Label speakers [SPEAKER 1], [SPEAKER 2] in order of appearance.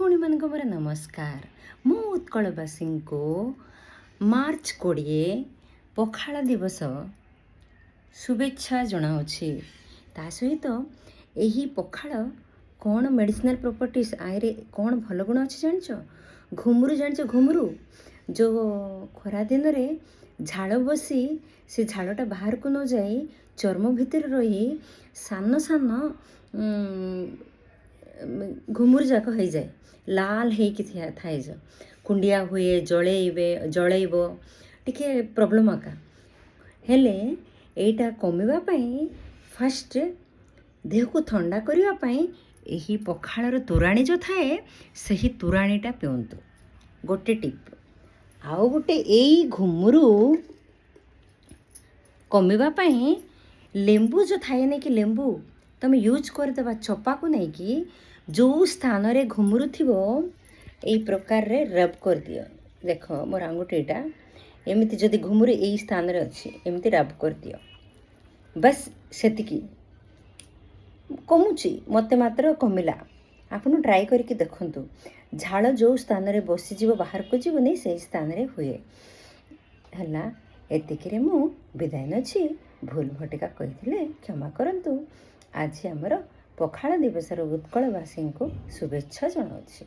[SPEAKER 1] भौणी मान मोर नमस्कार। मु उत्कलवासी को मार्च 20 पखाला दिवस शुभेच्छा जनावछि। ता सहित यही पखाल कौन मेडिसिनल प्रॉपर्टीज आयरे कौन भल गुण अच्छे जानिच। घुमुरु जानिच, घुमुरु जो खरा दिन रे झाड़ बसी से झाड़टा बाहर को न जाई चर्म भितर रही सान सान घुमुर जाक हो जाए, लाल होइकी थाए जो कुंडिया हुए जलैब टिके प्रोब्लेम आका हेले एटा कमिबा पई फास्ट देह को ठंडा करिबा पई एही पखाळर तोराणी जो थाए सही तोराणीटा पिउंतु। गोटे टिप आउ गोटे एई घुमुरु कमिबा पई लेंबू जो थाए नहीं कि लेंबू तुम यूज करदेबा चपा को नहीं कि जो स्थान रे घुमुरु थिबो एई प्रकार रे रब कर दियो। देख मोर आंगुठीटा एमती जदि घुमुरु एई स्थान रे अच्छी एमती रब कर दियो, बस सेतिकी कमुची मते मात्र कमिला। आपन ट्राई करके देखंतु झाड़ जो स्थान रे बसी जीव बाहर को जीव नहीं से स्थान रे हुए हला। एतिकिरे मु विदाय नछि। भूल भटिका कहिथिले क्षमा करंतु। आज हमर पखाळ दिवसर उत्कलवासी को शुभेच्छा जनावछि।